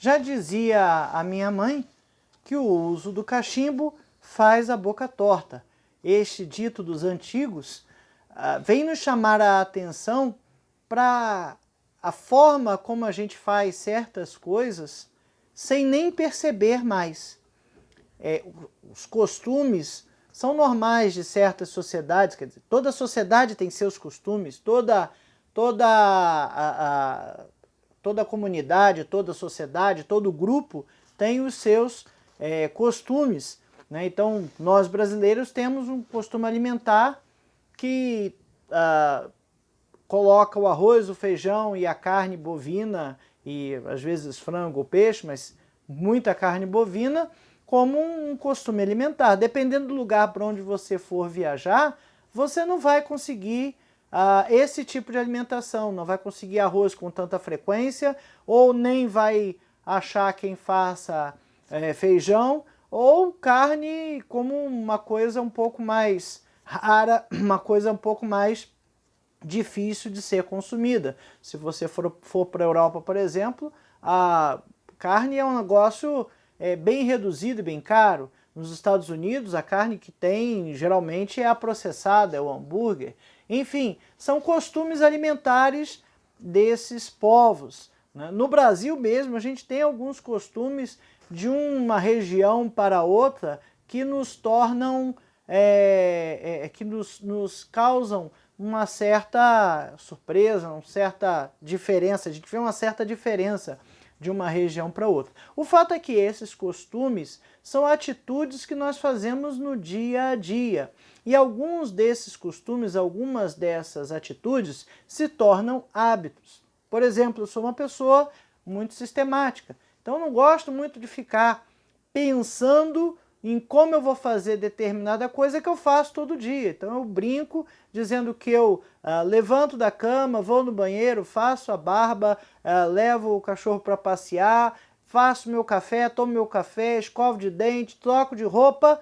Já dizia a minha mãe que o uso do cachimbo faz a boca torta. Este dito dos antigos vem nos chamar a atenção para a forma como a gente faz certas coisas sem nem perceber mais. Os costumes são normais de certas sociedades, quer dizer, toda sociedade tem seus costumes, toda a comunidade, toda a sociedade, todo grupo tem os seus costumes, né? Então, nós brasileiros temos um costume alimentar que coloca o arroz, o feijão e a carne bovina, e às vezes frango ou peixe, mas muita carne bovina, como um costume alimentar. Dependendo do lugar para onde você for viajar, você não vai conseguir esse tipo de alimentação, não vai conseguir arroz com tanta frequência, ou nem vai achar quem faça feijão, ou carne como uma coisa um pouco mais rara, uma coisa um pouco mais difícil de ser consumida. Se você for para a Europa, por exemplo, a carne é um negócio bem reduzido e bem caro. Nos Estados Unidos, a carne que tem geralmente é a processada, é o hambúrguer. Enfim, são costumes alimentares desses povos, né? No Brasil mesmo, a gente tem alguns costumes de uma região para outra que nos tornam, que nos causam uma certa surpresa, uma certa diferença. A gente vê uma certa diferença de uma região para outra. O fato é que esses costumes são atitudes que nós fazemos no dia a dia. E alguns desses costumes, algumas dessas atitudes se tornam hábitos. Por exemplo, eu sou uma pessoa muito sistemática, então eu não gosto muito de ficar pensando em como eu vou fazer determinada coisa que eu faço todo dia. Então eu brinco dizendo que eu levanto da cama, vou no banheiro, faço a barba, levo o cachorro para passear, faço meu café, tomo meu café, escovo de dente, troco de roupa,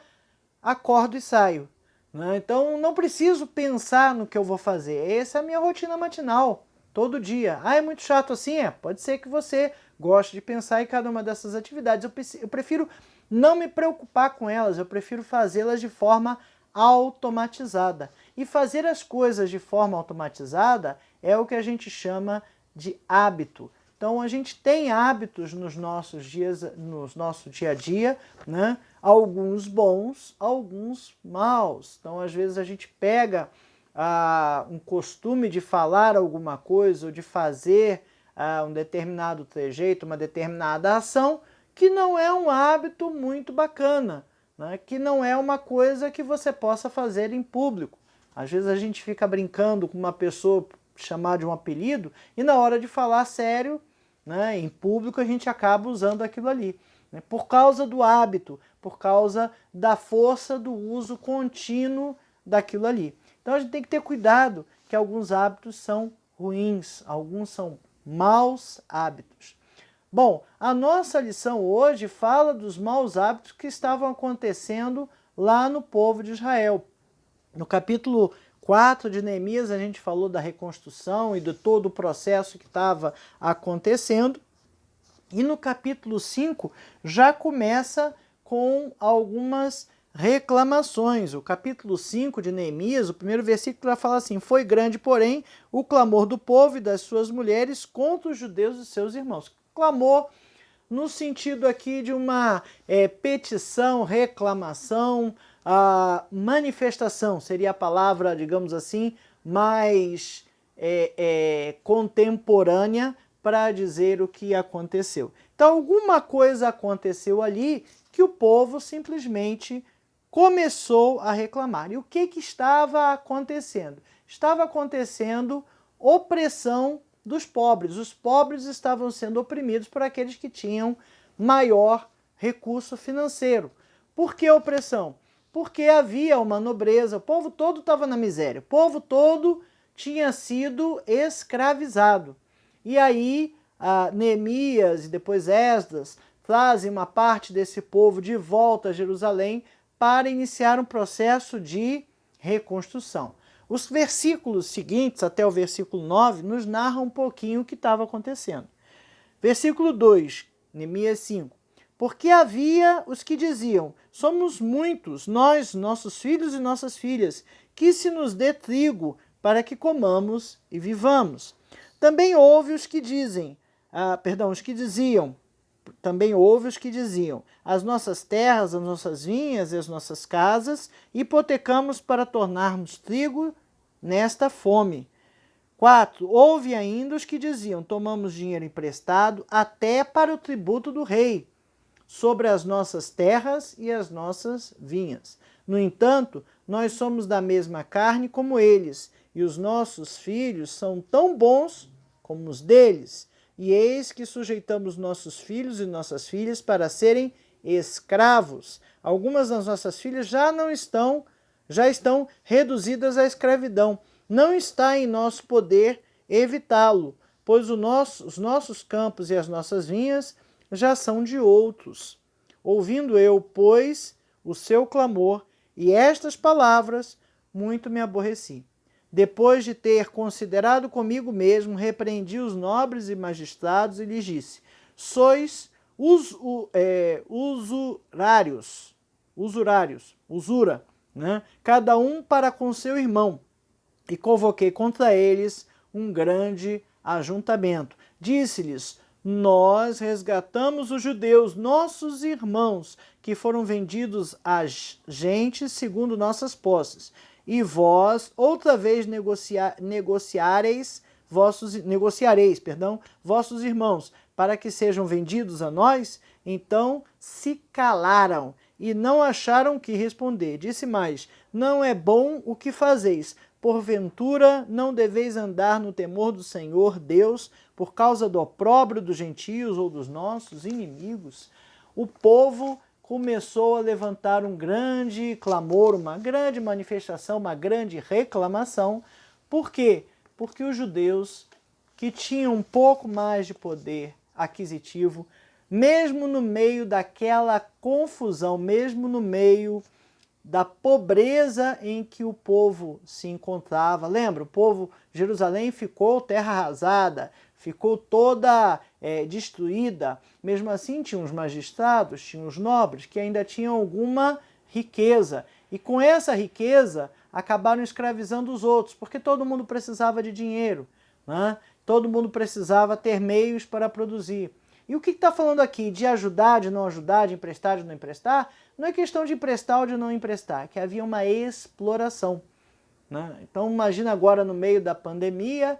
acordo e saio, né? Então não preciso pensar no que eu vou fazer. Essa é a minha rotina matinal, todo dia. É muito chato assim? Pode ser que você goste de pensar em cada uma dessas atividades. Eu prefiro não me preocupar com elas, eu prefiro fazê-las de forma automatizada. E fazer as coisas de forma automatizada é o que a gente chama de hábito. Então a gente tem hábitos nos nossos dias, no nosso dia a dia, né? Alguns bons, alguns maus. Então às vezes a gente pega um costume de falar alguma coisa ou de fazer um determinado trejeito, uma determinada ação, que não é um hábito muito bacana, né? Que não é uma coisa que você possa fazer em público. Às vezes a gente fica brincando com uma pessoa, chamar de um apelido, e na hora de falar sério, né, em público, a gente acaba usando aquilo ali, né? Por causa do hábito, por causa da força do uso contínuo daquilo ali. Então a gente tem que ter cuidado que alguns hábitos são ruins, alguns são maus hábitos. Bom, a nossa lição hoje fala dos maus hábitos que estavam acontecendo lá no povo de Israel. No capítulo 4 de Neemias a gente falou da reconstrução e de todo o processo que estava acontecendo. E no capítulo 5 já começa com algumas reclamações. O capítulo 5 de Neemias, o primeiro versículo vai falar assim: foi grande, porém, o clamor do povo e das suas mulheres contra os judeus e seus irmãos. Clamor no sentido aqui de uma petição, reclamação, manifestação, seria a palavra, digamos assim, mais contemporânea para dizer o que aconteceu. Então alguma coisa aconteceu ali que o povo simplesmente começou a reclamar. E o que estava acontecendo? Estava acontecendo opressão dos pobres. Os pobres estavam sendo oprimidos por aqueles que tinham maior recurso financeiro. Por que opressão? Porque havia uma nobreza, o povo todo estava na miséria, o povo todo tinha sido escravizado. E aí Neemias e depois Esdras trazem uma parte desse povo de volta a Jerusalém para iniciar um processo de reconstrução. Os versículos seguintes, até o versículo 9, nos narram um pouquinho o que estava acontecendo. Versículo 2, Neemias 5. Porque havia os que diziam, somos muitos, nós, nossos filhos e nossas filhas, que se nos dê trigo para que comamos e vivamos. Também houve os que dizem, também houve os que diziam, as nossas terras, as nossas vinhas e as nossas casas hipotecamos para tornarmos trigo nesta fome. 4. Houve ainda os que diziam, tomamos dinheiro emprestado até para o tributo do rei, sobre as nossas terras e as nossas vinhas. No entanto, nós somos da mesma carne como eles, e os nossos filhos são tão bons como os deles. E eis que sujeitamos nossos filhos e nossas filhas para serem escravos. Algumas das nossas filhas já estão reduzidas à escravidão. Não está em nosso poder evitá-lo, pois os nossos campos e as nossas vinhas já são de outros. Ouvindo eu, pois, o seu clamor e estas palavras, muito me aborreci. Depois de ter considerado comigo mesmo, repreendi os nobres e magistrados e lhes disse, sois usura, né? Cada um para com seu irmão. E convoquei contra eles um grande ajuntamento. Disse-lhes, nós resgatamos os judeus, nossos irmãos, que foram vendidos a gente segundo nossas posses. E vós outra vez negociareis vossos irmãos, para que sejam vendidos a nós? Então se calaram e não acharam que responder. Disse mais, não é bom o que fazeis. Porventura não deveis andar no temor do Senhor Deus, por causa do opróbrio dos gentios ou dos nossos inimigos? O povo começou a levantar um grande clamor, uma grande manifestação, uma grande reclamação. Por quê? Porque os judeus, que tinham um pouco mais de poder aquisitivo, mesmo no meio daquela confusão, mesmo no meio da pobreza em que o povo se encontrava. Lembra, o povo de Jerusalém ficou terra arrasada, ficou toda destruída. Mesmo assim, tinha os magistrados, tinha os nobres, que ainda tinham alguma riqueza. E com essa riqueza, acabaram escravizando os outros, porque todo mundo precisava de dinheiro, né? Todo mundo precisava ter meios para produzir. E o que está falando aqui? De ajudar, de não ajudar, de emprestar, de não emprestar? Não é questão de emprestar ou de não emprestar, é que havia uma exploração, né? Então imagina agora no meio da pandemia,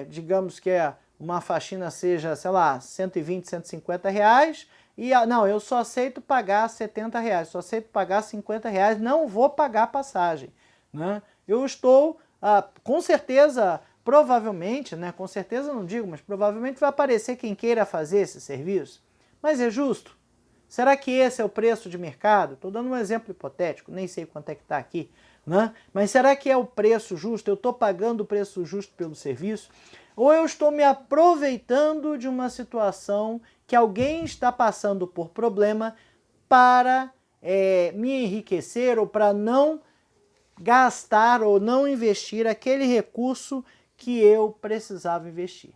digamos que uma faxina seja, sei lá, 120, 150 reais, e não, eu só aceito pagar 70 reais, só aceito pagar 50 reais, não vou pagar passagem, né? Eu estou, com certeza, provavelmente, né, com certeza não digo, mas provavelmente vai aparecer quem queira fazer esse serviço. Mas é justo? Será que esse é o preço de mercado? Estou dando um exemplo hipotético, nem sei quanto é que está aqui, né? Mas será que é o preço justo? Eu estou pagando o preço justo pelo serviço? Ou eu estou me aproveitando de uma situação que alguém está passando por problema para me enriquecer ou para não gastar ou não investir aquele recurso que eu precisava investir?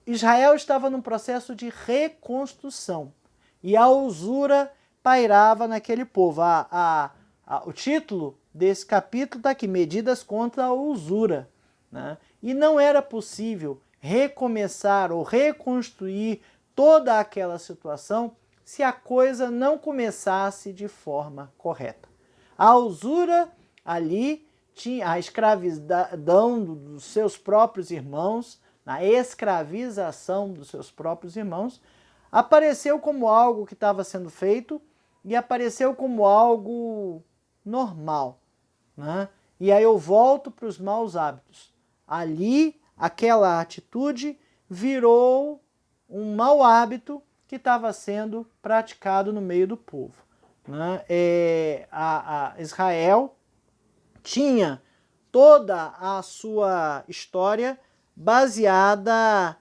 Israel estava num processo de reconstrução e a usura pairava naquele povo. O título desse capítulo está aqui, Medidas contra a Usura, né? E não era possível recomeçar ou reconstruir toda aquela situação se a coisa não começasse de forma correta. A usura ali tinha a escravidão dos seus próprios irmãos, na escravização dos seus próprios irmãos, apareceu como algo que estava sendo feito e apareceu como algo normal, né? E aí eu volto para os maus hábitos. Ali, aquela atitude virou um mau hábito que estava sendo praticado no meio do povo, né? Israel tinha toda a sua história baseada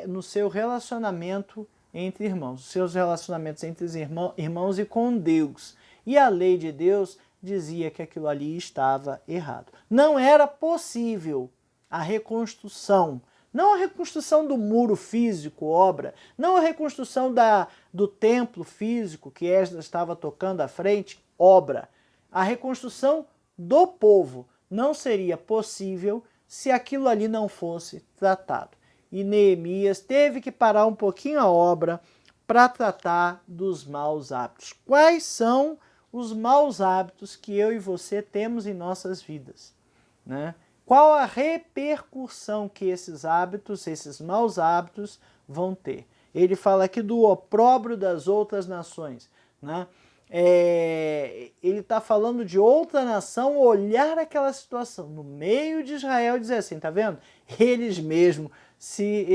no seu relacionamento entre irmãos, seus relacionamentos entre os irmãos e com Deus. E a lei de Deus dizia que aquilo ali estava errado. Não era possível a reconstrução Não a reconstrução do muro físico, obra, não a reconstrução do templo físico que Esdras estava tocando à frente, obra. A reconstrução do povo não seria possível se aquilo ali não fosse tratado. E Neemias teve que parar um pouquinho a obra para tratar dos maus hábitos. Quais são os maus hábitos que eu e você temos em nossas vidas, né? Qual a repercussão que esses hábitos, esses maus hábitos vão ter? Ele fala aqui do opróbrio das outras nações, né? Ele está falando de outra nação olhar aquela situação no meio de Israel e dizer assim, tá vendo? Eles mesmos se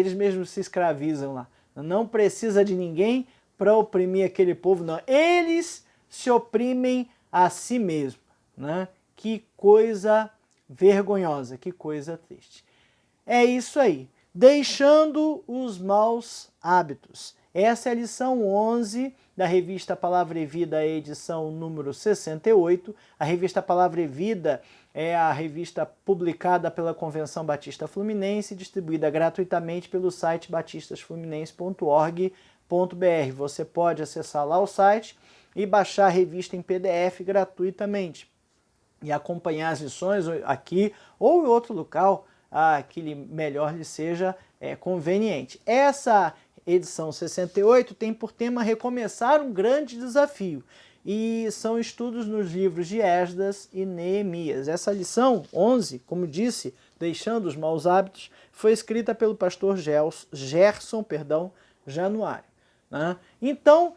escravizam lá. Não precisa de ninguém para oprimir aquele povo, não. Eles se oprimem a si mesmos, né? Que coisa vergonhosa, que coisa triste. É isso aí. Deixando os maus hábitos. Essa é a lição 11 da revista Palavra e Vida, edição número 68. A revista Palavra e Vida é a revista publicada pela Convenção Batista Fluminense, distribuída gratuitamente pelo site batistasfluminense.org.br. Você pode acessar lá o site e baixar a revista em PDF gratuitamente e acompanhar as lições aqui ou em outro local que melhor lhe seja conveniente. Essa edição 68 tem por tema recomeçar um grande desafio e são estudos nos livros de Esdras e Neemias. Essa lição 11, como disse, deixando os maus hábitos, foi escrita pelo pastor Gerson Januário, né? Então,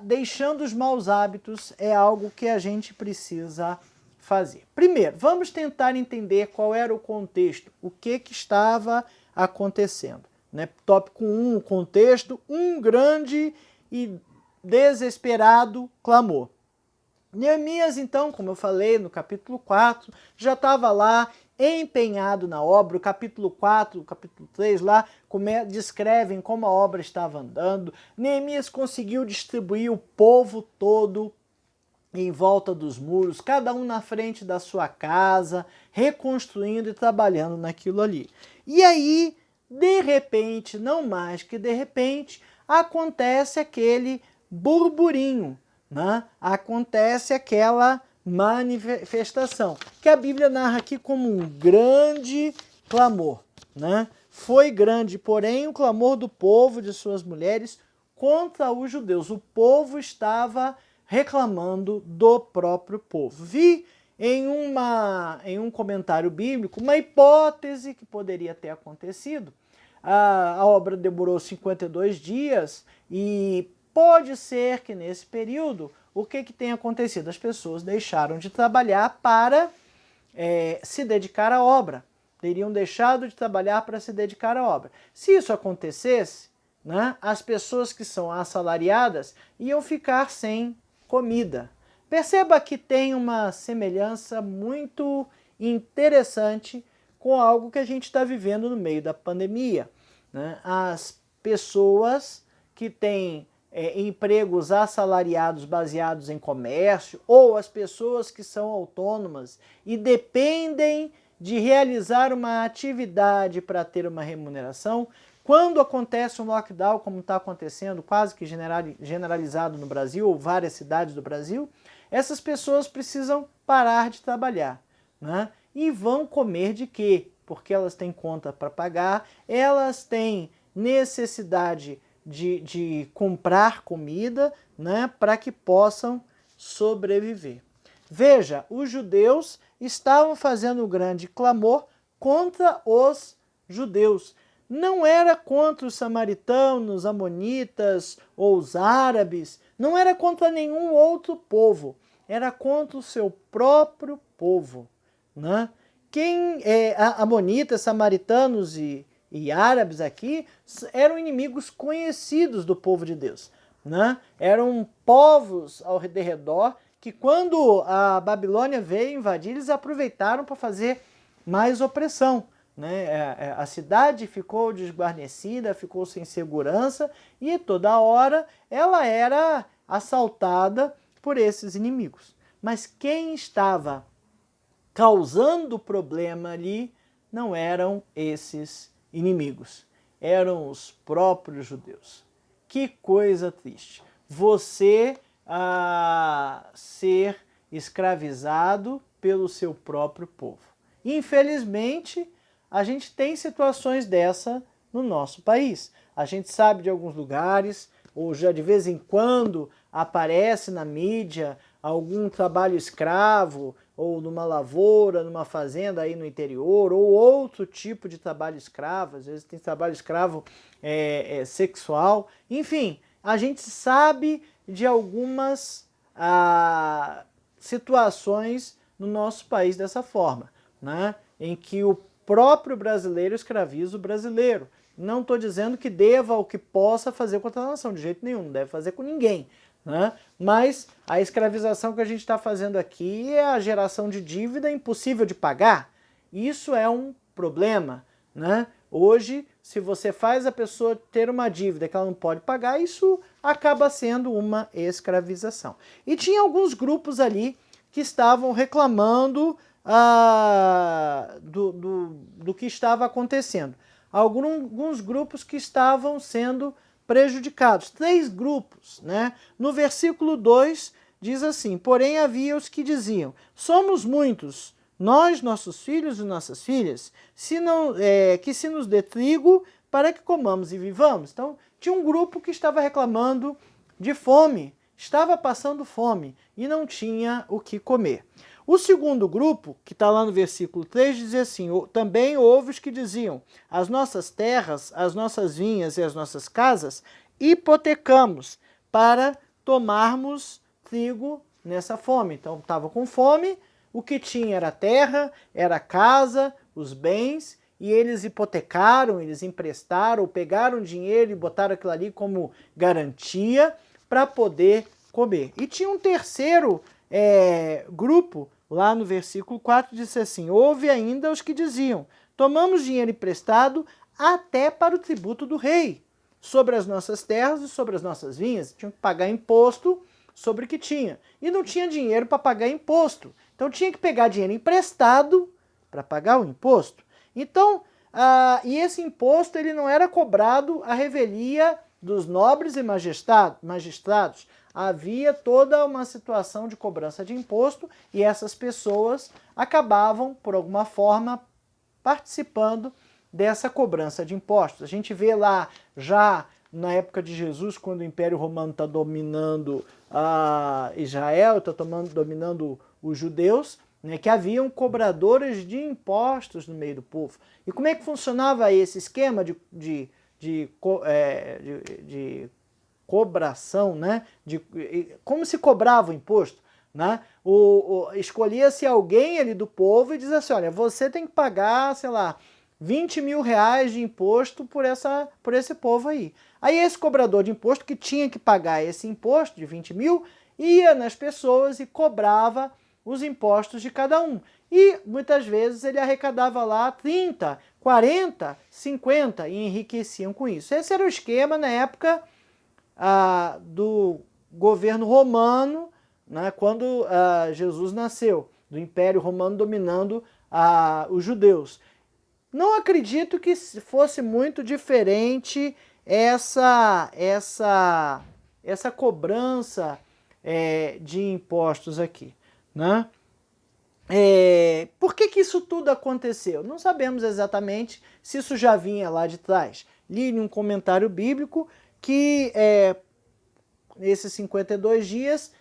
deixando os maus hábitos é algo que a gente precisa fazer. Primeiro, vamos tentar entender qual era o contexto, o que estava acontecendo. Né? Tópico 1, contexto, um grande e desesperado clamor. Neemias, então, como eu falei no capítulo 4, já estava lá empenhado na obra. O capítulo 4, o capítulo 3 lá descrevem como a obra estava andando. Neemias conseguiu distribuir o povo todo em volta dos muros, cada um na frente da sua casa, reconstruindo e trabalhando naquilo ali. E aí, de repente, não mais que de repente, acontece aquele burburinho, né? Acontece aquela manifestação, que a Bíblia narra aqui como um grande clamor, né? Foi grande, porém, o clamor do povo, de suas mulheres, contra os judeus. O povo estava reclamando do próprio povo. Vi em um comentário bíblico uma hipótese que poderia ter acontecido. A obra demorou 52 dias e pode ser que nesse período o que tenha acontecido? As pessoas deixaram de trabalhar para se dedicar à obra. Teriam deixado de trabalhar para se dedicar à obra. Se isso acontecesse, né, as pessoas que são assalariadas iam ficar sem comida. Perceba que tem uma semelhança muito interessante com algo que a gente está vivendo no meio da pandemia, né? As pessoas que têm empregos assalariados baseados em comércio, ou as pessoas que são autônomas e dependem de realizar uma atividade para ter uma remuneração, quando acontece um lockdown, como está acontecendo, quase que generalizado no Brasil, ou várias cidades do Brasil, essas pessoas precisam parar de trabalhar, né? E vão comer de quê? Porque elas têm conta para pagar, elas têm necessidade de comprar comida, né, para que possam sobreviver. Veja, os judeus estavam fazendo um grande clamor contra os judeus. Não era contra os samaritanos, amonitas ou os árabes, não era contra nenhum outro povo, era contra o seu próprio povo, né? Amonitas, samaritanos e árabes aqui eram inimigos conhecidos do povo de Deus, né? Eram povos ao redor que quando a Babilônia veio invadir, eles aproveitaram para fazer mais opressão, né? A cidade ficou desguarnecida, ficou sem segurança e toda hora ela era assaltada por esses inimigos. Mas quem estava causando problema ali não eram esses inimigos, eram os próprios judeus. Que coisa triste. Você ser escravizado pelo seu próprio povo. Infelizmente, a gente tem situações dessa no nosso país. A gente sabe de alguns lugares, ou já de vez em quando aparece na mídia algum trabalho escravo, ou numa lavoura, numa fazenda aí no interior, ou outro tipo de trabalho escravo, às vezes tem trabalho escravo sexual. Enfim, a gente sabe de algumas situações no nosso país dessa forma, né? Em que o próprio brasileiro escraviza o brasileiro. Não estou dizendo que deva ou que possa fazer contra a nação, de jeito nenhum, não deve fazer com ninguém, né? Mas a escravização que a gente está fazendo aqui é a geração de dívida impossível de pagar. Isso é um problema, né? Hoje, se você faz a pessoa ter uma dívida que ela não pode pagar, isso acaba sendo uma escravização. E tinha alguns grupos ali que estavam reclamando do que estava acontecendo. Alguns grupos que estavam sendo prejudicados. 3 grupos, né? No versículo 2 diz assim: porém havia os que diziam, somos muitos, nós, nossos filhos e nossas filhas, que se nos dê trigo para que comamos e vivamos. Então, tinha um grupo que estava reclamando de fome, estava passando fome e não tinha o que comer. O segundo grupo, que está lá no versículo 3, diz assim: também houve os que diziam, as nossas terras, as nossas vinhas e as nossas casas hipotecamos para tomarmos trigo nessa fome. Então estava com fome, o que tinha era terra, era casa, os bens, e eles hipotecaram, eles emprestaram, pegaram dinheiro e botaram aquilo ali como garantia para poder comer. E tinha um terceiro grupo, lá no versículo 4, disse assim: houve ainda os que diziam, tomamos dinheiro emprestado até para o tributo do rei, sobre as nossas terras e sobre as nossas vinhas. Tinham que pagar imposto sobre o que tinha. E não tinha dinheiro para pagar imposto. Então tinha que pegar dinheiro emprestado para pagar o imposto. Então, e esse imposto ele não era cobrado à revelia dos nobres e magistrados. Havia toda uma situação de cobrança de imposto e essas pessoas acabavam, por alguma forma, participando dessa cobrança de impostos. A gente vê lá, já na época de Jesus, quando o Império Romano está dominando Israel, está dominando os judeus, né, que haviam cobradores de impostos no meio do povo. E como é que funcionava esse esquema de cobração, né? Como se cobrava o imposto, né? Escolhia-se alguém ali do povo e dizia assim: olha, você tem que pagar, sei lá, 20 mil reais de imposto por esse povo aí. Aí esse cobrador de imposto, que tinha que pagar esse imposto de 20 mil, ia nas pessoas e cobrava os impostos de cada um. E muitas vezes ele arrecadava lá 30, 40, 50 e enriqueciam com isso. Esse era o esquema na época do governo romano, né, quando Jesus nasceu, do Império Romano dominando os judeus. Não acredito que fosse muito diferente essa cobrança de impostos aqui, né? Por que isso tudo aconteceu? Não sabemos exatamente se isso já vinha lá de trás. Li em um comentário bíblico que nesses 52 dias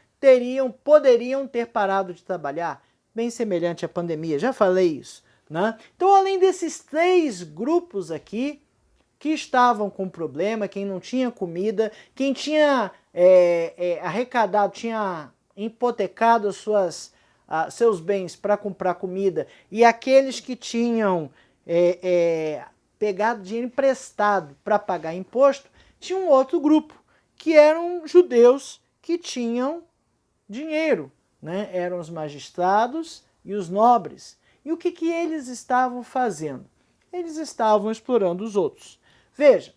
poderiam ter parado de trabalhar, bem semelhante à pandemia, já falei isso, né? Então, além desses 3 grupos aqui que estavam com problema, quem não tinha comida, quem tinha arrecadado, tinha hipotecado seus bens para comprar comida, e aqueles que tinham pegado dinheiro emprestado para pagar imposto, tinha um outro grupo, que eram judeus que tinham dinheiro, né? Eram os magistrados e os nobres. E o que eles estavam fazendo? Eles estavam explorando os outros. Veja,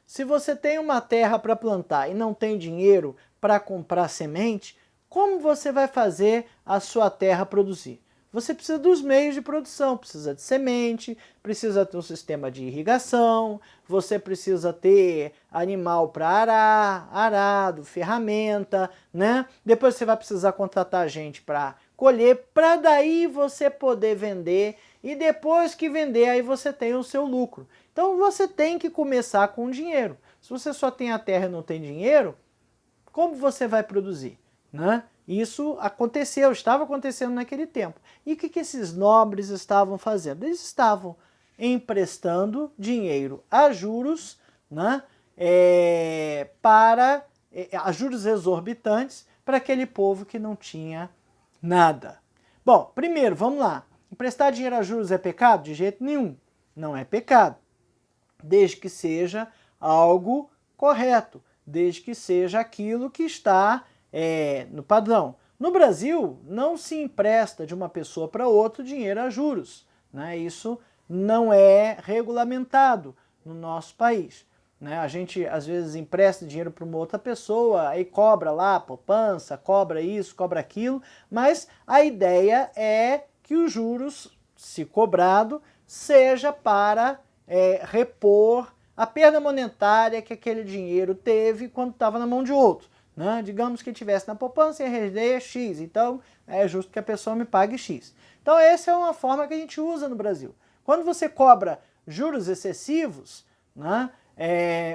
se você tem uma terra para plantar e não tem dinheiro para comprar semente, como você vai fazer a sua terra produzir? você precisa dos meios de produção, precisa de semente, precisa ter um sistema de irrigação, você precisa ter animal para arar, arado, ferramenta, né? Depois você vai precisar contratar gente para colher, para daí você poder vender, e depois que vender, aí você tem o seu lucro. Então você tem que começar com dinheiro. Se você só tem a terra e não tem dinheiro, como você vai produzir, né? Isso aconteceu, estava acontecendo naquele tempo. E o que esses nobres estavam fazendo? Eles estavam emprestando dinheiro a juros, né? A juros exorbitantes para aquele povo que não tinha nada. Bom, primeiro, vamos lá. Emprestar dinheiro a juros é pecado? De jeito nenhum. Não é pecado. Desde que seja algo correto. Desde que seja aquilo que está no padrão. No Brasil, não se empresta de uma pessoa para outra dinheiro a juros, né? Isso não é regulamentado no nosso país, né? A gente, às vezes, empresta dinheiro para uma outra pessoa, aí cobra lá poupança, cobra isso, cobra aquilo, mas a ideia é que os juros, se cobrado, seja para repor a perda monetária que aquele dinheiro teve quando estava na mão de outro, né? Digamos que estivesse na poupança e render X, então é justo que a pessoa me pague X. Então essa é uma forma que a gente usa no Brasil. Quando você cobra juros excessivos, né,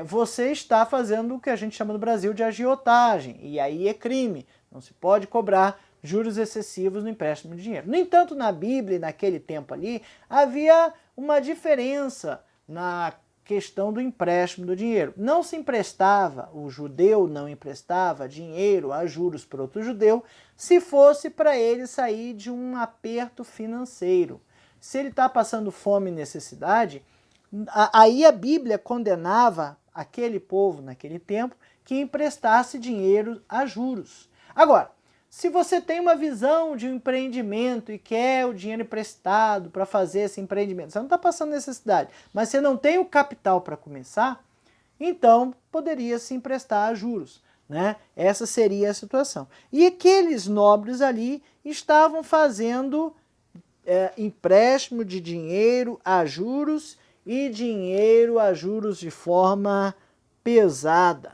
você está fazendo o que a gente chama no Brasil de agiotagem, e aí é crime. Não se pode cobrar juros excessivos no empréstimo de dinheiro. No entanto, na Bíblia, naquele tempo ali, havia uma diferença na questão do empréstimo do dinheiro. Não se emprestava, o judeu não emprestava dinheiro a juros para outro judeu, se fosse para ele sair de um aperto financeiro. Se ele está passando fome e necessidade, aí a Bíblia condenava aquele povo naquele tempo que emprestasse dinheiro a juros. Agora, se você tem uma visão de um empreendimento e quer o dinheiro emprestado para fazer esse empreendimento, você não está passando necessidade, mas você não tem o capital para começar, então poderia se emprestar a juros, né? Essa seria a situação. E aqueles nobres ali estavam fazendo empréstimo de dinheiro a juros e dinheiro a juros de forma pesada.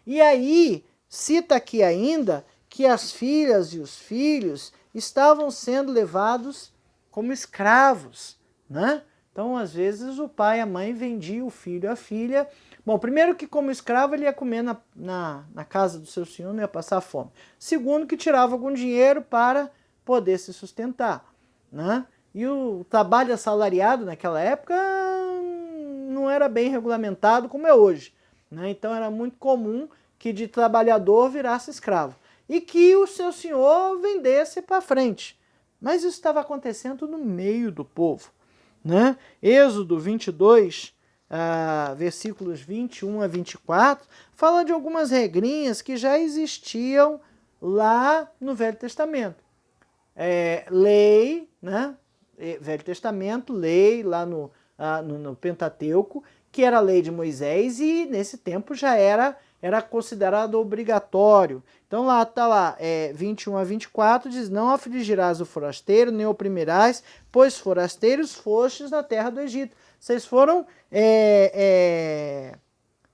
E aí, cita aqui ainda que as filhas e os filhos estavam sendo levados como escravos, né? Então, às vezes, o pai e a mãe vendiam o filho e a filha. Bom, primeiro que como escravo ele ia comer na casa do seu senhor, não ia passar fome. Segundo que tirava algum dinheiro para poder se sustentar, né? E o trabalho assalariado naquela época não era bem regulamentado como é hoje, né? Então, era muito comum que de trabalhador virasse escravo e que o seu senhor vendesse para frente. Mas isso estava acontecendo no meio do povo, né? Êxodo 22, versículos 21 a 24, fala de algumas regrinhas que já existiam lá no Velho Testamento. Lei, né? Velho Testamento, lei lá no Pentateuco, que era a lei de Moisés e nesse tempo já era considerado obrigatório. Então lá está lá, 21 a 24, diz: não afligirás o forasteiro, nem oprimirás, pois forasteiros fostes na terra do Egito. Vocês foram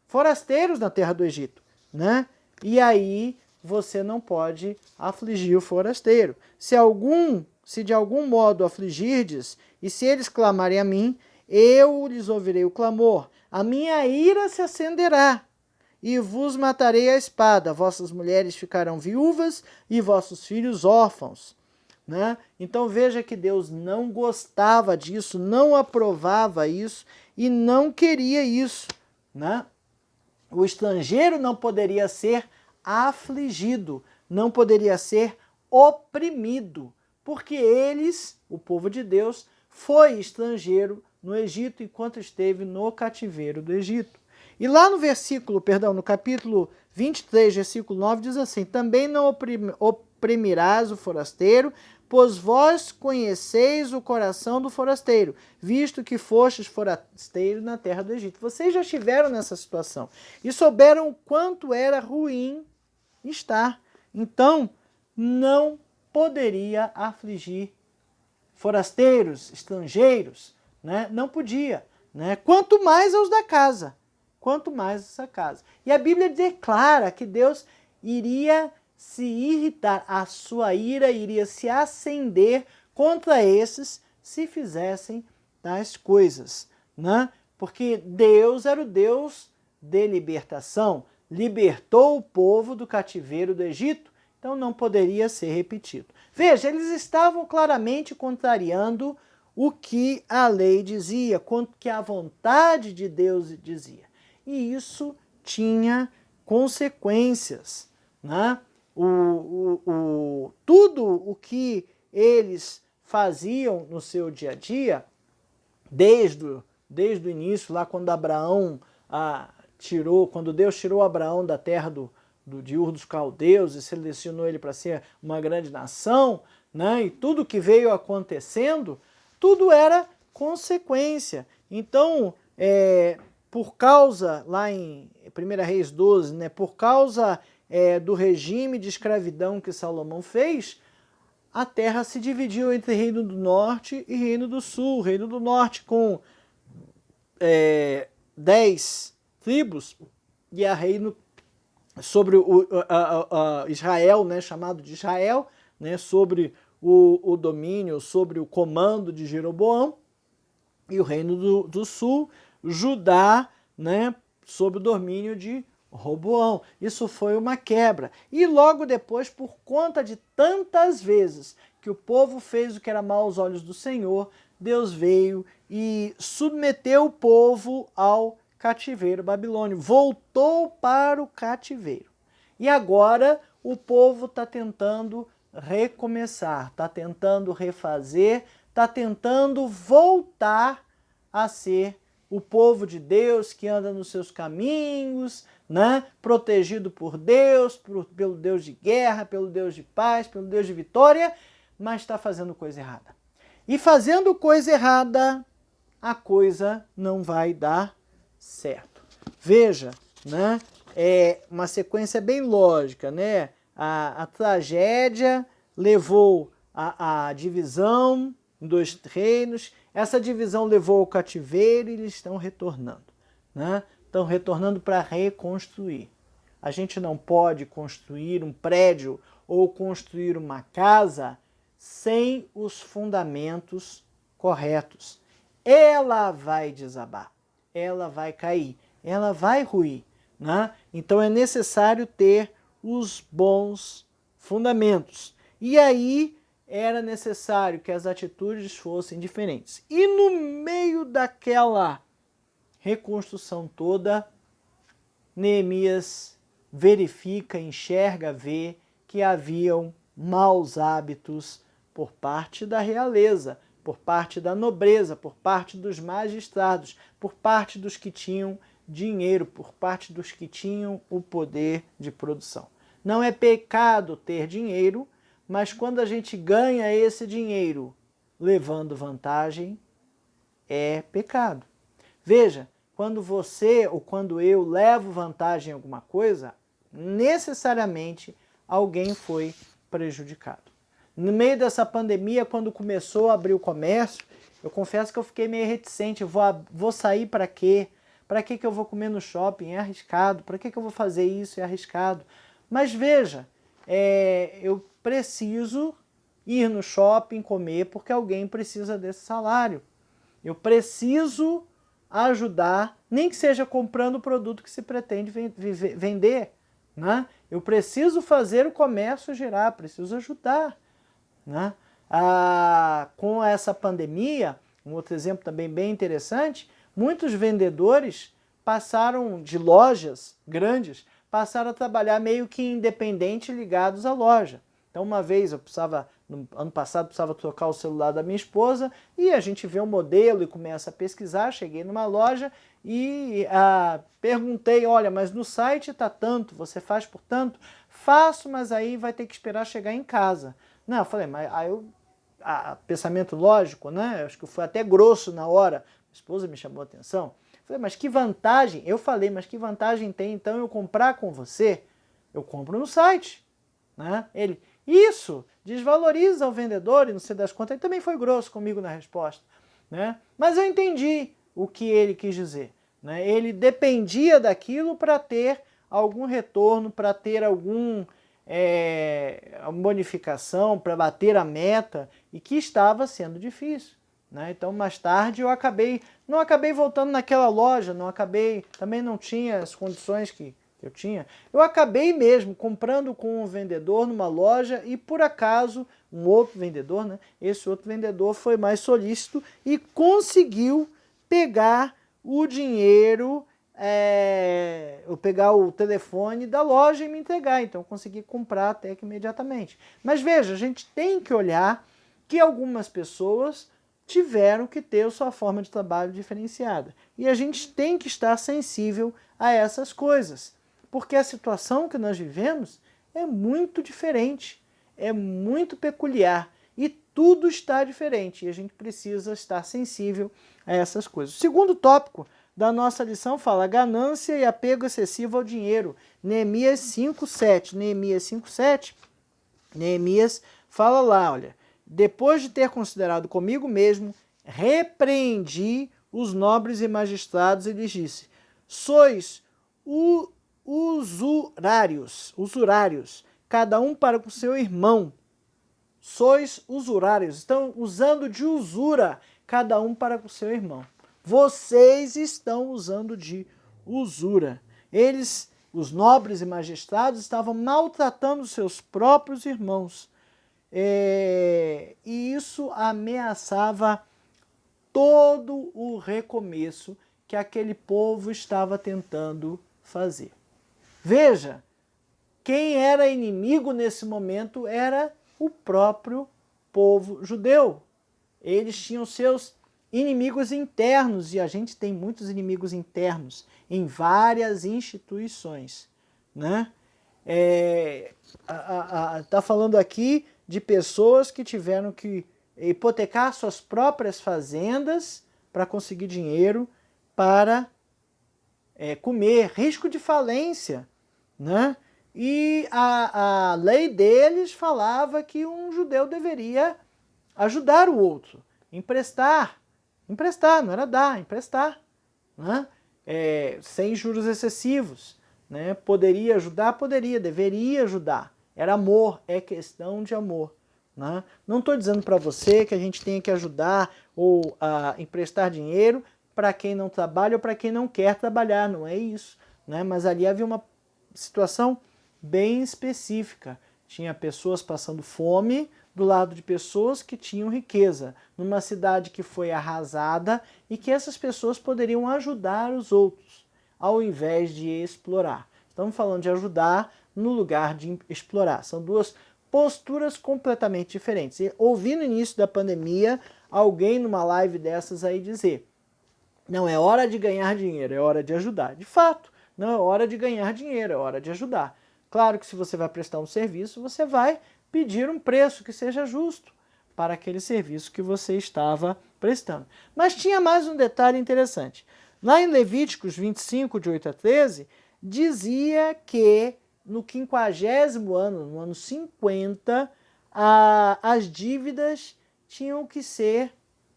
forasteiros na terra do Egito, né? E aí você não pode afligir o forasteiro. Se de algum modo afligirdes, e se eles clamarem a mim, eu lhes ouvirei o clamor. A minha ira se acenderá, e vos matarei a espada. Vossas mulheres ficarão viúvas, e vossos filhos órfãos. Né? Então veja que Deus não gostava disso, não aprovava isso, e não queria isso. Né? O estrangeiro não poderia ser afligido, não poderia ser oprimido, porque eles, o povo de Deus, foi estrangeiro no Egito enquanto esteve no cativeiro do Egito. E lá no capítulo 23, versículo 9, diz assim: também não oprimirás o forasteiro, pois vós conheceis o coração do forasteiro, visto que fostes forasteiro na terra do Egito. Vocês já estiveram nessa situação e souberam o quanto era ruim estar. Então, não poderia afligir forasteiros, estrangeiros, né? Não podia, né? Quanto mais aos da casa, quanto mais essa casa. E a Bíblia declara que Deus iria se irritar, a sua ira iria se acender contra esses se fizessem tais coisas, né? Porque Deus era o Deus de libertação, libertou o povo do cativeiro do Egito, então não poderia ser repetido. Veja, eles estavam claramente contrariando o que a lei dizia, o que a vontade de Deus dizia. E isso tinha consequências, né? Tudo o que eles faziam no seu dia a dia, desde o início, lá quando Abraão quando Deus tirou Abraão da terra de Ur dos Caldeus e selecionou ele para ser uma grande nação, né? E tudo que veio acontecendo, tudo era consequência. Então, por causa, lá em 1 Reis 12, né, por causa do regime de escravidão que Salomão fez, a terra se dividiu entre Reino do Norte e Reino do Sul. Reino do Norte com 10 tribos e a reino sobre Israel, né, chamado de Israel, né, sobre o domínio, sobre o comando de Jeroboão, e o Reino do Sul, Judá, né, sob o domínio de Roboão. Isso foi uma quebra. E logo depois, por conta de tantas vezes que o povo fez o que era mal aos olhos do Senhor, Deus veio e submeteu o povo ao cativeiro babilônio. Voltou para o cativeiro. E agora o povo está tentando recomeçar, está tentando refazer, está tentando voltar a ser o povo de Deus que anda nos seus caminhos, né? Protegido por Deus, pelo Deus de guerra, pelo Deus de paz, pelo Deus de vitória, mas está fazendo coisa errada. E fazendo coisa errada, a coisa não vai dar certo. Veja, né? É uma sequência bem lógica, né? A tragédia levou à divisão em 2 reinos, essa divisão levou ao cativeiro e eles estão retornando, né? Estão retornando para reconstruir. A gente não pode construir um prédio ou construir uma casa sem os fundamentos corretos. Ela vai desabar, ela vai cair, ela vai ruir, né? Então é necessário ter os bons fundamentos. E aí era necessário que as atitudes fossem diferentes. E no meio daquela reconstrução toda, Neemias verifica, enxerga, vê que haviam maus hábitos por parte da realeza, por parte da nobreza, por parte dos magistrados, por parte dos que tinham dinheiro, por parte dos que tinham o poder de produção. Não é pecado ter dinheiro, mas quando a gente ganha esse dinheiro levando vantagem, é pecado. Veja, quando você ou quando eu levo vantagem em alguma coisa, necessariamente alguém foi prejudicado. No meio dessa pandemia, quando começou a abrir o comércio, eu confesso que eu fiquei meio reticente. Eu vou sair para quê? Para que eu vou comer no shopping? É arriscado. Para que eu vou fazer isso? É arriscado. Mas veja, eu preciso ir no shopping comer porque alguém precisa desse salário. Eu preciso ajudar, nem que seja comprando o produto que se pretende vender, né? Eu preciso fazer o comércio girar, preciso ajudar, né? Com essa pandemia, um outro exemplo também bem interessante, muitos vendedores de lojas grandes, passaram a trabalhar meio que independente, ligados à loja. Então uma vez no ano passado, precisava trocar o celular da minha esposa e a gente vê um modelo e começa a pesquisar. Cheguei numa loja e perguntei, olha, mas no site está tanto, você faz por tanto? Faço, mas aí vai ter que esperar chegar em casa. Não, eu falei, mas aí pensamento lógico, né? Acho que foi até grosso na hora. Minha esposa me chamou a atenção. Falei, mas que vantagem? Eu falei, mas que vantagem tem então eu comprar com você? Eu compro no site, né? Isso, desvaloriza o vendedor e não sei das contas. Ele também foi grosso comigo na resposta, né? Mas eu entendi o que ele quis dizer, né? Ele dependia daquilo para ter algum retorno, para ter alguma bonificação, para bater a meta, e que estava sendo difícil, né? Então, mais tarde, não acabei voltando naquela loja, também não tinha as condições que eu tinha. Eu acabei mesmo comprando com um vendedor numa loja e, por acaso, um outro vendedor, né? Esse outro vendedor foi mais solícito e conseguiu pegar o dinheiro, eu pegar o telefone da loja e me entregar. Então, eu consegui comprar até que imediatamente. Mas veja, a gente tem que olhar que algumas pessoas tiveram que ter a sua forma de trabalho diferenciada. E a gente tem que estar sensível a essas coisas, porque a situação que nós vivemos é muito diferente, é muito peculiar e tudo está diferente e a gente precisa estar sensível a essas coisas. O segundo tópico da nossa lição fala ganância e apego excessivo ao dinheiro. Neemias 5:7. Neemias 5:7. Neemias fala lá, olha: depois de ter considerado comigo mesmo, repreendi os nobres e magistrados e lhes disse: sois usurários, cada um para com seu irmão. Sois usurários, estão usando de usura, cada um para com seu irmão. Vocês estão usando de usura. Eles, os nobres e magistrados, estavam maltratando seus próprios irmãos. E isso ameaçava todo o recomeço que aquele povo estava tentando fazer. Veja, quem era inimigo nesse momento era o próprio povo judeu. Eles tinham seus inimigos internos, e a gente tem muitos inimigos internos em várias instituições, né? Tá falando aqui de pessoas que tiveram que hipotecar suas próprias fazendas para conseguir dinheiro para comer, risco de falência, né? E a lei deles falava que um judeu deveria ajudar o outro, emprestar, não era dar, emprestar, né? Sem juros excessivos, né? Poderia ajudar, deveria ajudar. Era amor, é questão de amor, né? Não estou dizendo para você que a gente tenha que ajudar ou emprestar dinheiro para quem não trabalha ou para quem não quer trabalhar, não é isso, né? Mas ali havia uma situação bem específica. Tinha pessoas passando fome do lado de pessoas que tinham riqueza, numa cidade que foi arrasada e que essas pessoas poderiam ajudar os outros, ao invés de explorar. Estamos falando de ajudar no lugar de explorar. São duas posturas completamente diferentes. E ouvi no início da pandemia alguém numa live dessas aí dizer: não é hora de ganhar dinheiro, é hora de ajudar. De fato, não é hora de ganhar dinheiro, é hora de ajudar. Claro que se você vai prestar um serviço, você vai pedir um preço que seja justo para aquele serviço que você estava prestando. Mas tinha mais um detalhe interessante. Lá em Levíticos 25, de 8 a 13, dizia que no 50º ano, no ano 50, as dívidas tinham que ser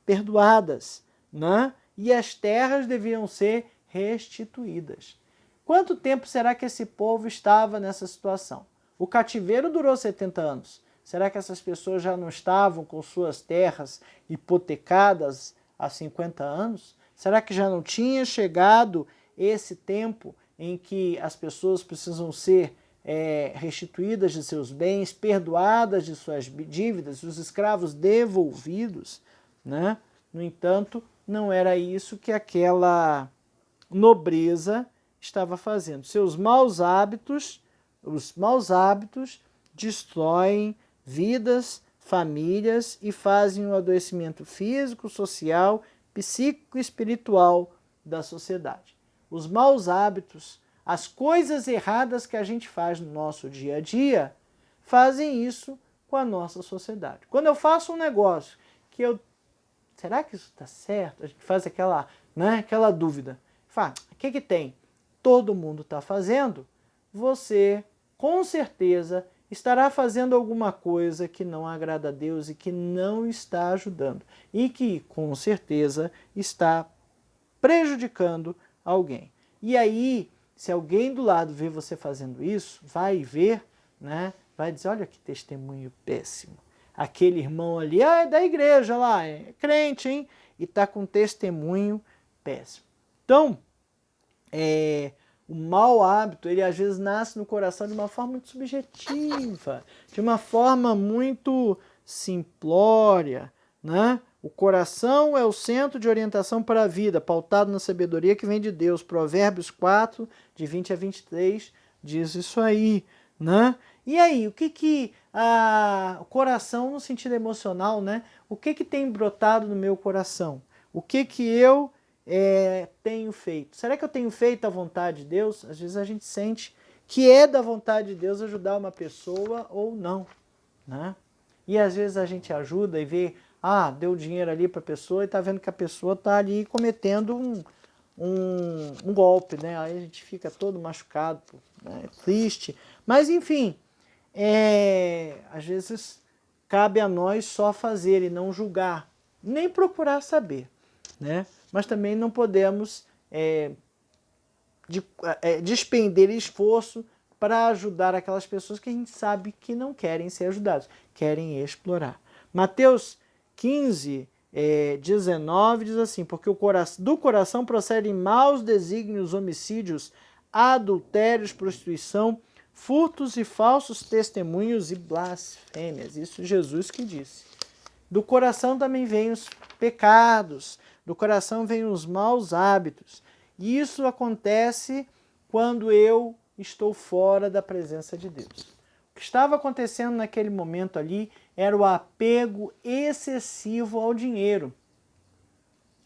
perdoadas, né? E as terras deviam ser restituídas. Quanto tempo será que esse povo estava nessa situação? O cativeiro durou 70 anos. Será que essas pessoas já não estavam com suas terras hipotecadas há 50 anos? Será que já não tinha chegado esse tempo em que as pessoas precisam ser restituídas de seus bens, perdoadas de suas dívidas, os escravos devolvidos, né? No entanto, não era isso que aquela nobreza estava fazendo. Os maus hábitos destroem vidas, famílias e fazem o adoecimento físico, social, psíquico e espiritual da sociedade. Os maus hábitos, as coisas erradas que a gente faz no nosso dia a dia, fazem isso com a nossa sociedade. Quando eu faço um negócio que será que isso está certo? A gente faz aquela dúvida. Fala, o que tem? Todo mundo está fazendo, você com certeza estará fazendo alguma coisa que não agrada a Deus e que não está ajudando. E que, com certeza, está prejudicando alguém. E aí, se alguém do lado vê você fazendo isso, vai ver, né? Vai dizer, olha que testemunho péssimo. Aquele irmão ali, é da igreja lá, é crente, hein? E está com testemunho péssimo. Então, o mau hábito, ele às vezes nasce no coração de uma forma muito subjetiva, de uma forma muito simplória, né? O coração é o centro de orientação para a vida, pautado na sabedoria que vem de Deus. Provérbios 4, de 20 a 23, diz isso aí, né? E aí, o que o coração no sentido emocional, né? O que tem brotado no meu coração? O que eu tenho feito? Será que eu tenho feito a vontade de Deus? Às vezes a gente sente que é da vontade de Deus ajudar uma pessoa ou não, né? E às vezes a gente ajuda e vê, deu dinheiro ali para a pessoa e está vendo que a pessoa está ali cometendo um golpe, né? Aí a gente fica todo machucado, né? Triste. Mas enfim, às vezes cabe a nós só fazer e não julgar, nem procurar saber, né? Mas também não podemos despender esforço para ajudar aquelas pessoas que a gente sabe que não querem ser ajudadas, querem explorar. Mateus 15, 19 diz assim, porque do coração procedem maus desígnios, homicídios, adultérios, prostituição, furtos e falsos testemunhos e blasfêmias. Isso Jesus que disse. Do coração também vêm os pecados, do coração vêm os maus hábitos. E isso acontece quando eu estou fora da presença de Deus. O que estava acontecendo naquele momento ali era o apego excessivo ao dinheiro.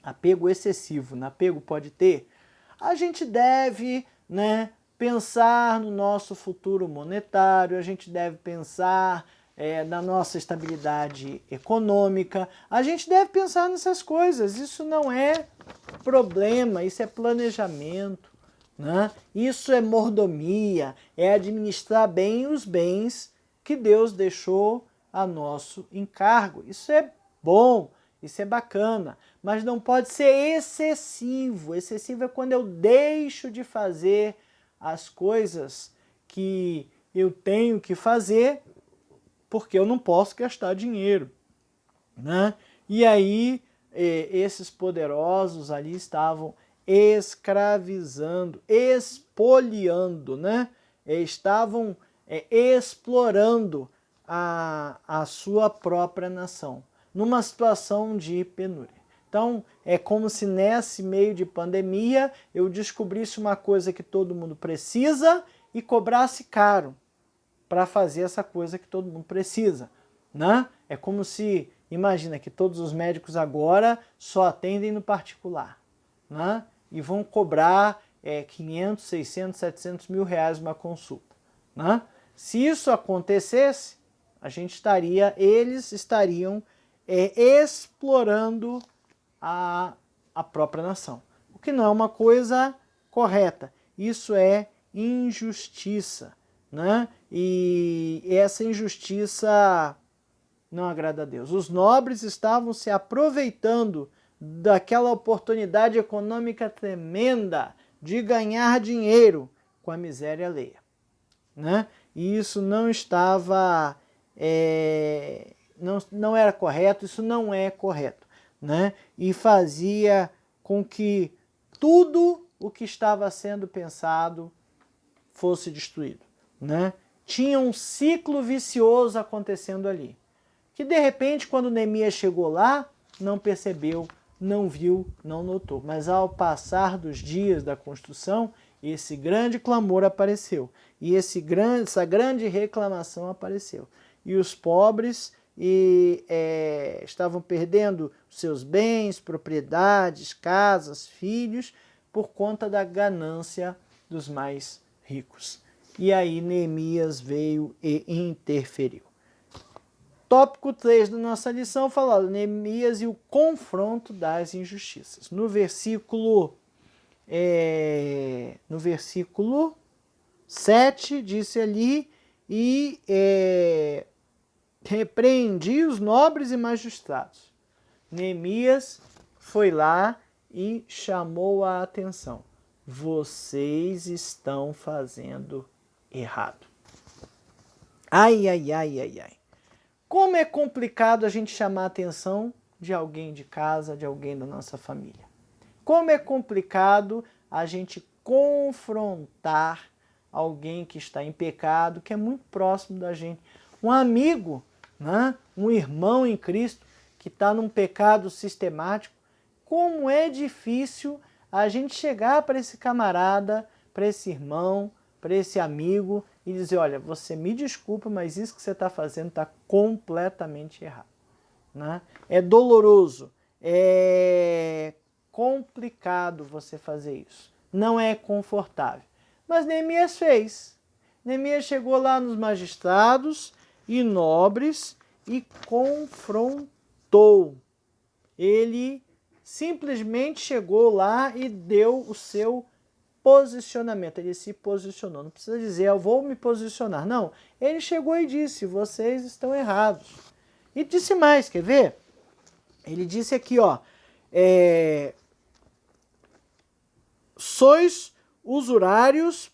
Apego excessivo, apego pode ter? A gente deve, né, pensar no nosso futuro monetário, a gente deve pensar na nossa estabilidade econômica, a gente deve pensar nessas coisas. Isso não é problema, isso é planejamento, né? Isso é mordomia, é administrar bem os bens que Deus deixou a nosso encargo. Isso é bom, isso é bacana, mas não pode ser excessivo. Excessivo é quando eu deixo de fazer as coisas que eu tenho que fazer porque eu não posso gastar dinheiro, né? E aí esses poderosos ali estavam escravizando, expoliando, né? Estavam explorando a sua própria nação, numa situação de penúria. Então, é como se nesse meio de pandemia eu descobrisse uma coisa que todo mundo precisa e cobrasse caro para fazer essa coisa que todo mundo precisa, né? É como se, imagina que todos os médicos agora só atendem no particular, né? E vão cobrar 500, 600, 700 mil reais uma consulta, né? Se isso acontecesse, eles estariam explorando a própria nação, o que não é uma coisa correta. Isso é injustiça, né? E essa injustiça não agrada a Deus. Os nobres estavam se aproveitando daquela oportunidade econômica tremenda de ganhar dinheiro com a miséria alheia, né? E isso não estava, não era correto, isso não é correto, né? E fazia com que tudo o que estava sendo pensado fosse destruído, né? Tinha um ciclo vicioso acontecendo ali, que de repente quando Neemias chegou lá, não percebeu, não viu, não notou. Mas ao passar dos dias da construção, esse grande clamor apareceu, e essa grande reclamação apareceu. E os pobres estavam perdendo seus bens, propriedades, casas, filhos, por conta da ganância dos mais ricos. E aí Neemias veio e interferiu. Tópico 3 da nossa lição fala Neemias e o confronto das injustiças. No versículo 7 disse ali e repreendi os nobres e magistrados. Neemias foi lá e chamou a atenção. Vocês estão fazendo errado. Ai, ai, ai, ai, ai. Como é complicado a gente chamar a atenção de alguém de casa, de alguém da nossa família. Como é complicado a gente confrontar alguém que está em pecado, que é muito próximo da gente. Um amigo, né? Um irmão em Cristo que está num pecado sistemático. Como é difícil a gente chegar para esse camarada, para esse irmão, para esse amigo e dizer, olha, você me desculpa, mas isso que você está fazendo está completamente errado. Né? É doloroso, é complicado você fazer isso. Não é confortável. Mas Neemias fez. Neemias chegou lá nos magistrados e nobres e confrontou. Ele simplesmente chegou lá e deu o seu posicionamento. Ele se posicionou. Não precisa dizer, eu vou me posicionar. Não. Ele chegou e disse, vocês estão errados. E disse mais, quer ver? Ele disse aqui, ó, sois usurários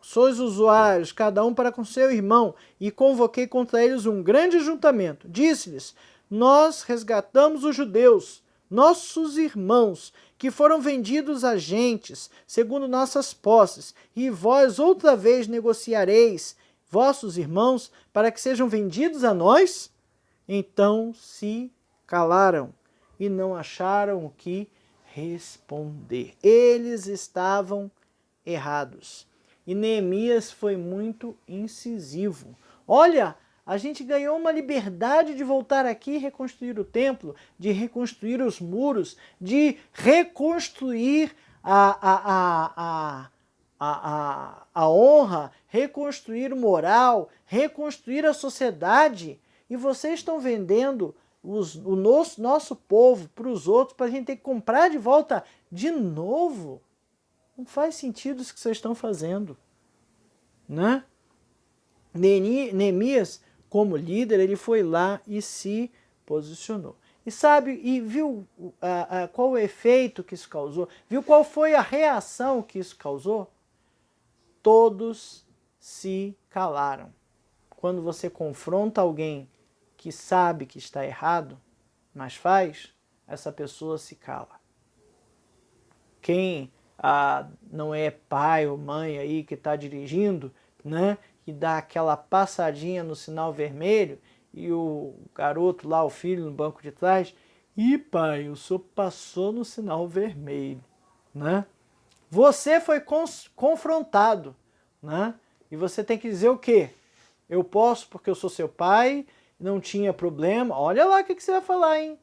sois usuários, cada um para com seu irmão, e convoquei contra eles um grande ajuntamento. Disse-lhes, nós resgatamos os judeus, nossos irmãos, que foram vendidos a gentes, segundo nossas posses, e vós outra vez negociareis vossos irmãos para que sejam vendidos a nós? Então se calaram e não acharam o que responder. Eles estavam errados. E Neemias foi muito incisivo. Olha, a gente ganhou uma liberdade de voltar aqui e reconstruir o templo, de reconstruir os muros, de reconstruir a honra, reconstruir o moral, reconstruir a sociedade. E vocês estão vendendo o nosso povo para os outros, para a gente ter que comprar de volta de novo. Não faz sentido isso que vocês estão fazendo. Né? Neemias, como líder, ele foi lá e se posicionou. E sabe, e viu qual o efeito que isso causou? Viu qual foi a reação que isso causou? Todos se calaram. Quando você confronta alguém que sabe que está errado, mas faz, essa pessoa se cala. Quem não é pai ou mãe aí que está dirigindo, né, e dá aquela passadinha no sinal vermelho e o garoto lá, o filho no banco de trás, ih pai, o senhor passou no sinal vermelho, né? Você foi confrontado, né? E você tem que dizer o quê? Eu posso porque eu sou seu pai, não tinha problema. Olha lá o que você vai falar, hein?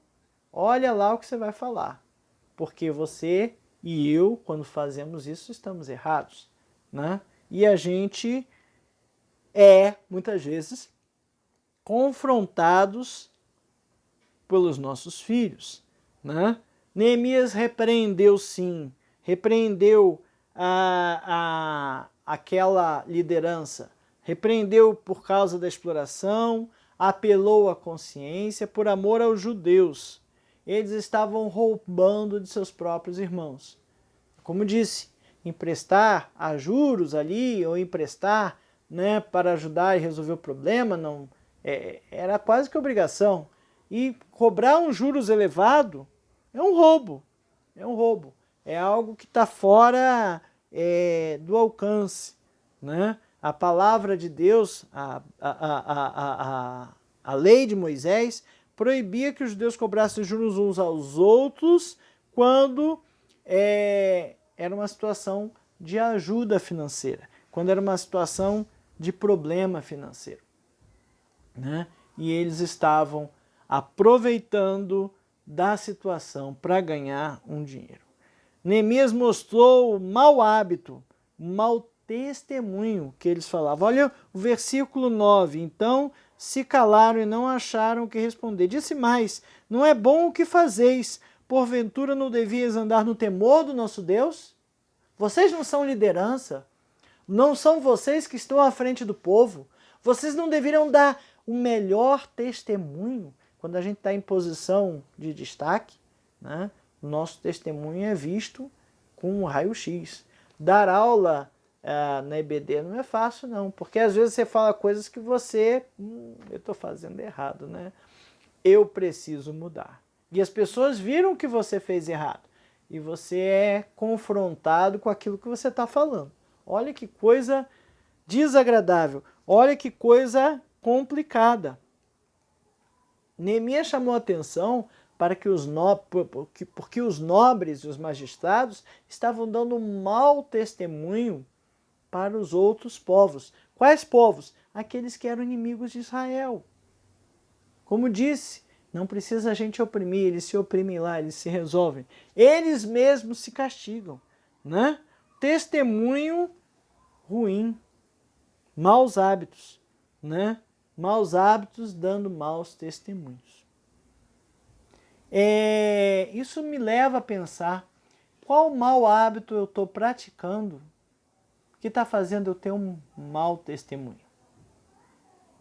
Olha lá o que você vai falar. Porque você e eu, quando fazemos isso, estamos errados, né? E a gente muitas vezes, confrontados pelos nossos filhos, né? Neemias repreendeu sim, repreendeu aquela liderança, repreendeu por causa da exploração, apelou à consciência por amor aos judeus. Eles estavam roubando de seus próprios irmãos. Como disse, emprestar a juros ali, ou emprestar, né, para ajudar e resolver o problema, não era quase que obrigação. E cobrar um juros elevado é um roubo. É um roubo. É algo que está fora do alcance. Né? A palavra de Deus, a lei de Moisés, proibia que os judeus cobrassem juros uns aos outros quando era uma situação de ajuda financeira, quando era uma situação de problema financeiro. Né? E eles estavam aproveitando da situação para ganhar um dinheiro. Neemias mostrou o mau hábito, o mau testemunho que eles falavam. Olha o versículo 9. Então se calaram e não acharam o que responder. Disse mais, não é bom o que fazeis, porventura não devias andar no temor do nosso Deus? Vocês não são liderança? Não são vocês que estão à frente do povo. Vocês não deveriam dar o melhor testemunho quando a gente está em posição de destaque, né? O nosso testemunho é visto com um raio-x. Dar aula na EBD não é fácil, não, porque às vezes você fala coisas que você, eu estou fazendo errado, né? Eu preciso mudar. E as pessoas viram que você fez errado. E você é confrontado com aquilo que você está falando. Olha que coisa desagradável. Olha que coisa complicada. Neemias chamou a atenção para que porque os nobres e os magistrados estavam dando um mau testemunho para os outros povos. Quais povos? Aqueles que eram inimigos de Israel. Como disse, não precisa a gente oprimir, eles se oprimem lá, eles se resolvem. Eles mesmos se castigam, né? Testemunho ruim, maus hábitos, né? Maus hábitos dando maus testemunhos. Isso me leva a pensar, qual mau hábito eu estou praticando que está fazendo eu ter um mau testemunho?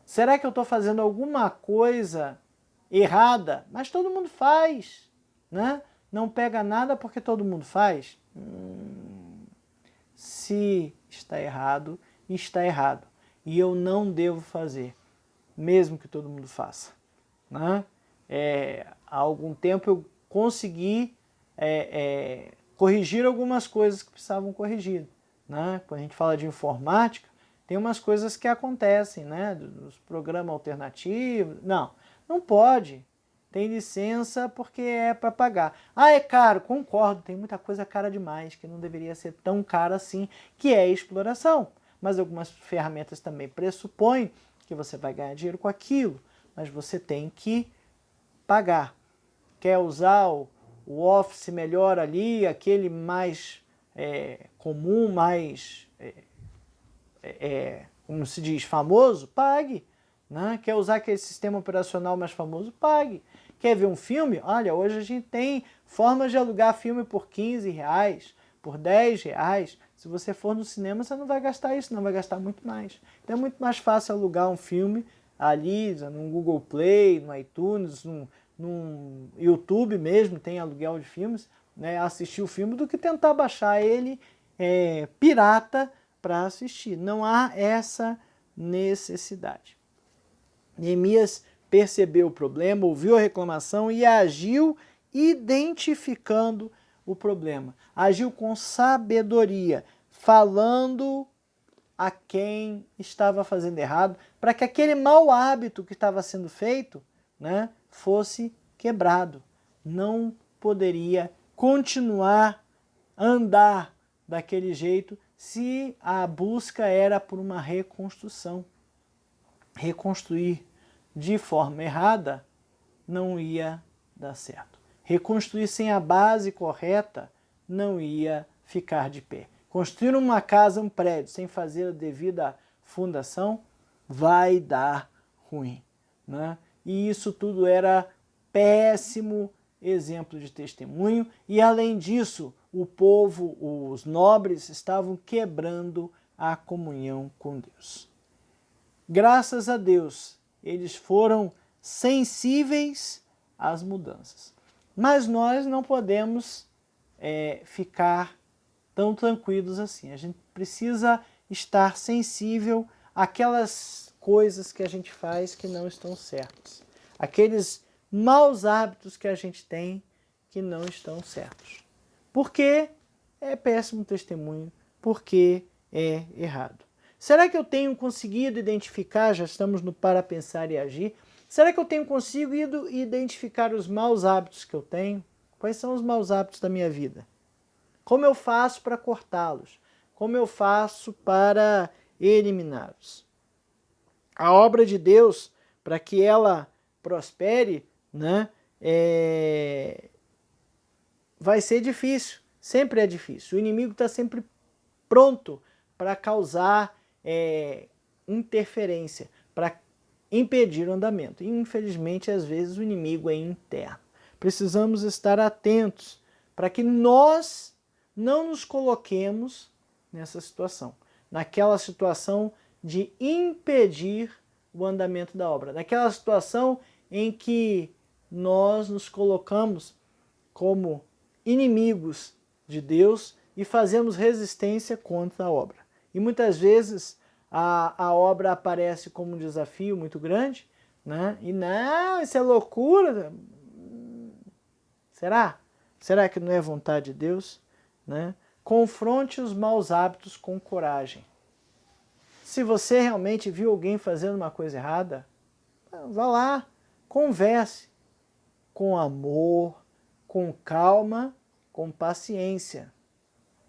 Será que eu estou fazendo alguma coisa errada? Mas todo mundo faz, né? Não pega nada porque todo mundo faz? Se está errado, está errado. E eu não devo fazer, mesmo que todo mundo faça, né? Há algum tempo eu consegui corrigir algumas coisas que precisavam corrigir, né? Quando a gente fala de informática, tem umas coisas que acontecem, né? Dos programas alternativos. Não pode. Tem licença porque é para pagar. É caro, concordo, tem muita coisa cara demais, que não deveria ser tão cara assim, que é exploração. Mas algumas ferramentas também pressupõem que você vai ganhar dinheiro com aquilo, mas você tem que pagar. Quer usar o Office melhor ali, aquele mais comum, mais, como se diz, famoso? Pague. Né? Quer usar aquele sistema operacional mais famoso? Pague. Quer ver um filme? Olha, hoje a gente tem formas de alugar filme por R$15, por R$10. Se você for no cinema, você não vai gastar isso, não vai gastar muito mais. Então é muito mais fácil alugar um filme ali, no Google Play, no iTunes, no YouTube mesmo, tem aluguel de filmes, né? Assistir o filme, do que tentar baixar ele pirata para assistir. Não há essa necessidade. Neemias percebeu o problema, ouviu a reclamação e agiu identificando o problema. Agiu com sabedoria, falando a quem estava fazendo errado, para que aquele mau hábito que estava sendo feito, né, fosse quebrado. Não poderia continuar a andar daquele jeito se a busca era por uma reconstrução. Reconstruir de forma errada não ia dar certo. Reconstruir sem a base correta não ia ficar de pé. Construir uma casa, um prédio, sem fazer a devida fundação, vai dar ruim, né? E isso tudo era péssimo exemplo de testemunho, e além disso, o povo, os nobres, estavam quebrando a comunhão com Deus. Graças a Deus, eles foram sensíveis às mudanças. Mas nós não podemos ficar tão tranquilos assim. A gente precisa estar sensível àquelas coisas que a gente faz que não estão certas. Aqueles maus hábitos que a gente tem que não estão certos. Porque é péssimo testemunho, porque é errado. Será que eu tenho conseguido identificar, já estamos no para pensar e agir, será que eu tenho conseguido identificar os maus hábitos que eu tenho? Quais são os maus hábitos da minha vida? Como eu faço para cortá-los? Como eu faço para eliminá-los? A obra de Deus, para que ela prospere, né, vai ser difícil, sempre é difícil. O inimigo está sempre pronto para causar interferência, para impedir o andamento. E, infelizmente, às vezes o inimigo é interno. Precisamos estar atentos para que nós não nos coloquemos nessa situação. naquela situação de impedir o andamento da obra, naquela situação em que nós nos colocamos como inimigos de Deus e fazemos resistência contra a obra. E muitas vezes a obra aparece como um desafio muito grande, né? E não, isso é loucura. Será? Será que não é vontade de Deus? Né? Confronte os maus hábitos com coragem. Se você realmente viu alguém fazendo uma coisa errada, vá lá, converse com amor, com calma, com paciência.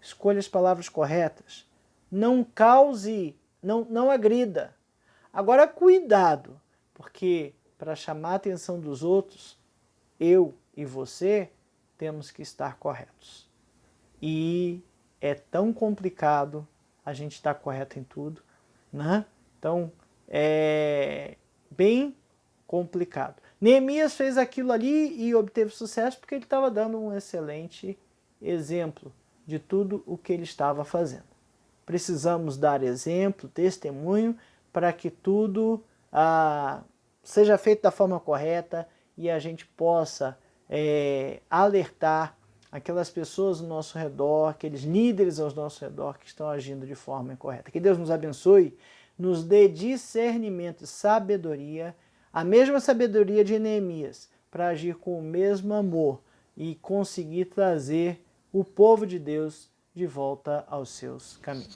Escolha as palavras corretas. Não cause, não agrida. Agora cuidado, porque para chamar a atenção dos outros, eu e você temos que estar corretos. E é tão complicado a gente estar correto em tudo, né? Então, é bem complicado. Neemias fez aquilo ali e obteve sucesso porque ele estava dando um excelente exemplo de tudo o que ele estava fazendo. Precisamos dar exemplo, testemunho, para que tudo seja feito da forma correta e a gente possa alertar aquelas pessoas ao nosso redor, aqueles líderes ao nosso redor que estão agindo de forma incorreta. Que Deus nos abençoe, nos dê discernimento e sabedoria, a mesma sabedoria de Neemias, para agir com o mesmo amor e conseguir trazer o povo de Deus de volta aos seus caminhos.